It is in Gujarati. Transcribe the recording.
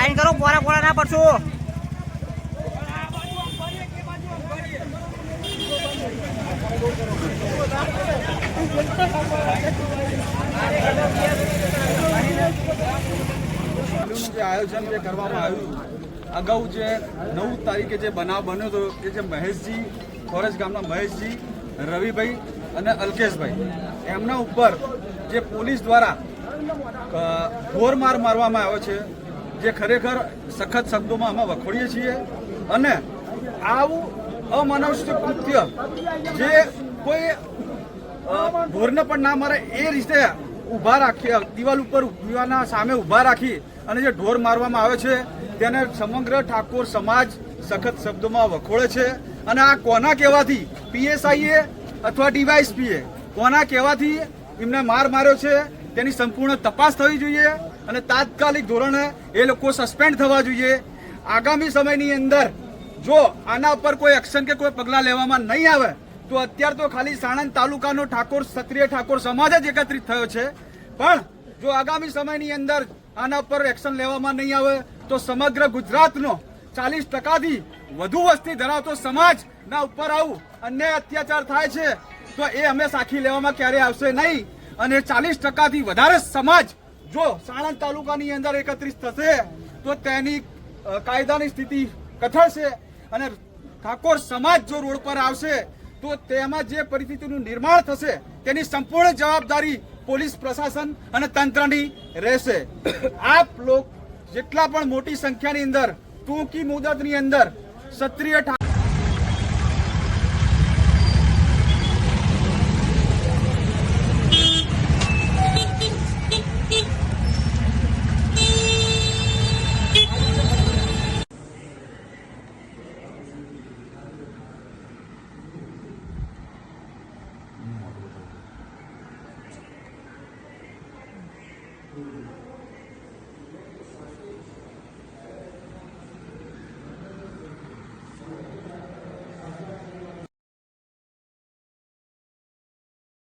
લાઈન કરો, પોરા પોરા ના પડશો. જે આયોજન જે કરવામાં આવ્યું અગાઉ જે 9 તારીખે જે બનાવ બન્યો હતો કે જે મહેશજી ફોરેસ્ટ ગામના મહેશજી, રવિભાઈ અને અલ્કેશભાઈ એમના ઉપર જે પોલીસ દ્વારા ઢોર માર મારવામાં આવ્યો છે, જે ખરેખર સખત શબ્દોમાં અમે વખોડીએ છીએ. અને આવું અમાનુષિક કૃત્ય જે કોઈ ઢોરને પણ ના મારે એ રીતે ઊભા રાખી દિવાલ ઉપર દીવાના સામે ઊભા રાખી અને જે ઢોર મારવામાં આવે છે તેને સમગ્ર ઠાકોર સમાજ સખત શબ્દોમાં વખોડે છે. અને આ કોના કહેવાથી પીએસઆઈએ અથવા ડીવાયએસપીએ કોના કહેવાથી એમને માર માર્યો છે તેની સંપૂર્ણ તપાસ થવી જોઈએ અને તાત્કાલિક ધોરણે એ લોકો સસ્પેન્ડ થવા જોઈએ. આગામી સમયની અંદર જો આના પર કોઈ એક્શન કે કોઈ પગલાં લેવામાં નહીં આવે તો અત્યારે તો ખાલી સાણંદ તાલુકાનો ક્ષત્રિય ઠાકોર સમાજ જ એકત્રિત થયો છે, પણ જો આગામી સમયની અંદર આના પર એક્શન લેવામાં નહીં આવે તો સમગ્ર ગુજરાતનો 40%થી વધુ વસ્તી ધરાવતો સમાજના ઉપર આવું અન્યાય અત્યાચાર થાય છે તો એ અમે સાખી લેવામાં ક્યારેય આવશે નહીં. અને 40%થી વધારે સમાજ જો સાણંદ તાલુકાની અંદર એકત્રિત થશે તો તેની કાયદાની સ્થિતિ કથળશે અને ઠાકોર સમાજ જો રોડ પર આવશે તો તેમાં જે પરિસ્થિતિનું નિર્માણ થશે તેની સંપૂર્ણ જવાબદારી પોલીસ પ્રશાસન અને તંત્રની રહેશે. આપ લોકો જેટલા પણ મોટી સંખ્યાની અંદર ટૂંકી મુદતની અંદર ક્ષત્રિય